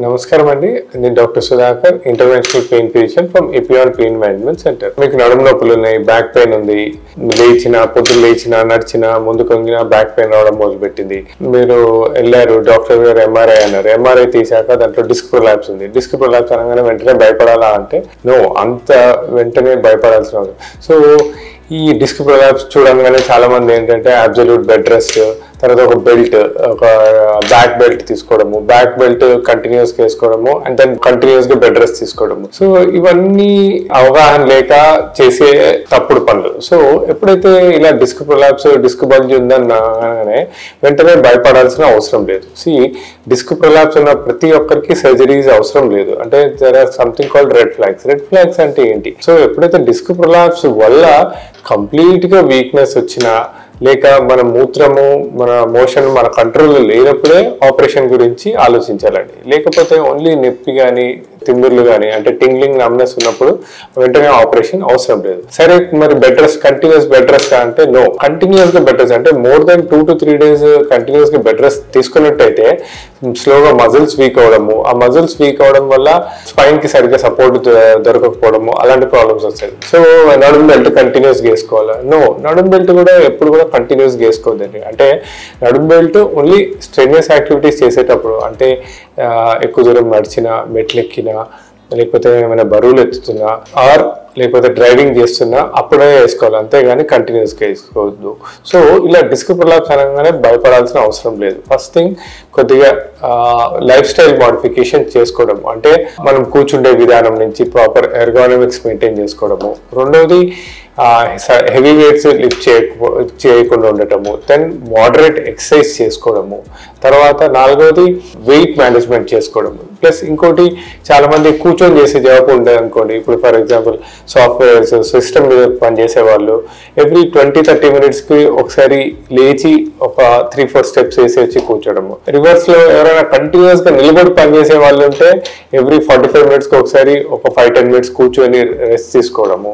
నమస్కారం అండి, నేను doctor Sudhakar, interventional pain physician from Epione pain management centre. మీకు నడుము నొప్పులు ఉన్నాయి, బ్యాక్ పెయిన్ ఉంది, పొద్దున్న లేచినా నడిచినా ముందు కొంగినా బ్యాక్ పెయిన్ రావడం మొదలుపెట్టింది. మీరు వెళ్ళారు, డాక్టర్ గారు ఎంఆర్ఐ అన్నారు, ఎంఆర్ఐ తీసాక దాంట్లో డిస్క్ ప్రొలాప్స్ ఉంది. డిస్క్ ప్రొలాప్స్ అనగానే వెంటనే భయపడాలా అంటే నో, అంత వెంటనే భయపడాల్సిన. సో ఈ డిస్క్ ప్రొలాప్స్ చూడంగానే చాలా మంది ఏంటంటే అబ్సల్యూట్ బెడ్ రెస్ట్, తర్వాత ఒక బెల్ట్, ఒక బ్యాక్ బెల్ట్ తీసుకోవడము, బ్యాక్ బెల్ట్ కంటిన్యూస్ గా వేసుకోవడము, అండ్ దెన్ కంటిన్యూస్ గా బెడ్ రెస్ట్ తీసుకోవడము. సో ఇవన్నీ అవగాహన లేక చేసే తప్పుడు పనులు. సో ఎప్పుడైతే ఇలా డిస్క్ ప్రొలాప్స్, డిస్క్ బల్జ్ ఉందనగానే వెంటనే భయపడాల్సిన అవసరం లేదు. డిస్క్ ప్రొలాప్స్ ఉన్న ప్రతి ఒక్కరికి సర్జరీస్ అవసరం లేదు. అంటే there are something called red flags. Red flags అంటే ఏంటి? సో ఎప్పుడైతే డిస్క్ ప్రొలాప్స్ వల్ల కంప్లీట్ గా వీక్నెస్ వచ్చినా, లేక మన మూత్రము, మన మోషన్ మన కంట్రోల్లో లేనప్పుడే ఆపరేషన్ గురించి ఆలోచించాలండి. లేకపోతే ఓన్లీ నొప్పి కానీ తిమ్మిర్లు కానీ అంటే టింగ్లింగ్ నమ్నెస్ ఉన్నప్పుడు వెంటనే ఆపరేషన్ అవసరం లేదు. సరే, మరి bed rest, continuous bed rest అంటే నో. కంటిన్యూస్ గా బెడ్ రెస్ట్ అంటే more than 2 to 3 days continuous గా బెడ్ రెస్ట్ తీసుకున్నట్టయితే స్లోగా మజిల్స్ వీక్ అవడము, ఆ మజిల్స్ వీక్ అవడం వల్ల స్పైన్ కి సరిగ్గా సపోర్ట్ దొరకకపోవడము, అలాంటి ప్రాబ్లమ్స్ వస్తాయి. సో నడుము బెల్ట్ కంటిన్యూస్ గా వేసుకోవాలా? నో, నడుము బెల్ట్ కూడా ఎప్పుడు కూడా కంటిన్యూస్ గా వేసుకోవద్దండి. అంటే నడుము బెల్ట్ ఓన్లీ స్ట్రెన్యూస్ యాక్టివిటీస్ చేసేటప్పుడు, అంటే ఎక్కువ దూరం నడిచినా, మెట్లు ఎక్కినా, లేకపోతే ఏమైనా బరువులు ఎత్తుతున్నా, ఆర్ లేకపోతే డ్రైవింగ్ చేస్తున్నా అప్పుడే వేసుకోవాలి, అంతేగాని కంటిన్యూస్గా వేసుకోవద్దు. సో ఇలా డిస్క్ ప్రొలాప్స్ అనగానే భయపడాల్సిన అవసరం లేదు. ఫస్ట్ థింగ్, కొద్దిగా లైఫ్ స్టైల్ మోడిఫికేషన్ చేసుకోవడం, అంటే మనం కూర్చుండే విధానం నుంచి ప్రాపర్ ఎర్గానమిక్స్ మెయింటైన్ చేసుకోవడము. రెండవది, హెవీ వెయిట్స్ లిఫ్ట్ చేయకుండా ఉండటము. దెన్ మోడరేట్ ఎక్సర్సైజ్ చేసుకోవడము. తర్వాత నాలుగవది వెయిట్ మేనేజ్మెంట్ చేసుకోవడము. ప్లస్ ఇంకోటి, చాలా మంది కూర్చొని చేసే జాబ్ ఉంటుంది అనుకోండి. ఇప్పుడు ఫర్ ఎగ్జాంపుల్ సాఫ్ట్వేర్స్, సిస్టమ్ మీద పనిచేసే వాళ్ళు ఎవ్రీ 20-30 minutesకి ఒకసారి లేచి ఒక 3-4 steps వేసి వచ్చి కూర్చోడము. రివర్స్ లో ఎవరైనా కంటిన్యూస్ గా నిలబడి పనిచేసే వాళ్ళు ఉంటే ఎవ్రీ 45 minutesకి ఒకసారి ఒక 5-10 minutes కూర్చొని రెస్ట్ తీసుకోవడము.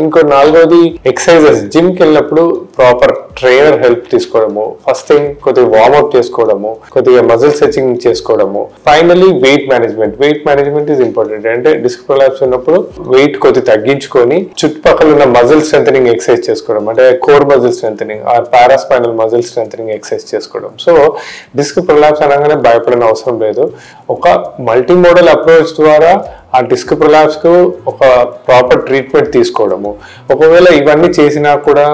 ఇంకో నాలుగోది, ఎక్సర్సైజెస్. జిమ్ కి వెళ్ళినప్పుడు ప్రాపర్ ట్రైనర్ హెల్ప్ తీసుకోవడము. ఫస్ట్ థింగ్, కొద్దిగా వార్మప్ చేసుకోవడము, కొద్దిగా మజిల్ స్ట్రెచింగ్ చేసుకోవడము. Finally weight management. Weight management is important. అంటే డిస్క్ ప్రొలాప్స్ ఉన్నప్పుడు వెయిట్ కొద్దిగా తగ్గించుకొని చుట్టుపక్కల ఉన్న మజిల్ స్ట్రెంథనింగ్ ఎక్సర్సైజ్ చేసుకోవడం, అంటే core muscle strengthening or paraspinal muscle strengthening exercise చేసుకోవడం. సో డిస్క్ ప్రొలాప్స్ అనగానే భయపడిన అవసరం లేదు. ఒక మల్టీ మోడల్ అప్రోచ్ ద్వారా ఆ డిస్క్ ప్రొలాప్స్ కు ఒక ప్రాపర్ ట్రీట్మెంట్ తీసుకోవడము. ఒకవేళ ఇవన్నీ చేసినా కూడా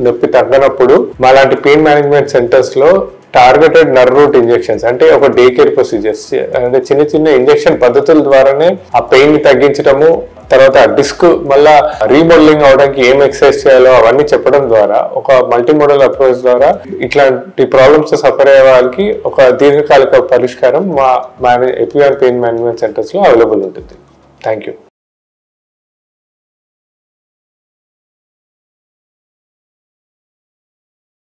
నొప్పి తగ్గనప్పుడు మాలాంటి పెయిన్ మేనేజ్మెంట్ సెంటర్స్ లో టార్గెటెడ్ నర్వ్ రూట్ ఇంజెక్షన్స్, అంటే ఒక డే కేర్ ప్రొసీజర్స్, అంటే చిన్న చిన్న ఇంజెక్షన్ పద్ధతుల ద్వారానే ఆ పెయిన్ ని తగ్గించడము, తర్వాత డిస్క్ మళ్ళా రీమోడలింగ్ అవడానికి ఏం ఎక్సర్సైజ్ చేయాలో అవన్నీ చెప్పడం ద్వారా, ఒక మల్టీ మోడల్ అప్రోచ్ ద్వారా ఇట్లాంటి ప్రాబ్లమ్స్ సఫర్ అయ్యే వాళ్ళకి ఒక దీర్ఘకాలిక పరిష్కారం మా ఎపియాన్ పెయిన్ మేనేజ్మెంట్ సెంటర్స్ లో అవైలబుల్ ఉంటుంది. Thank you.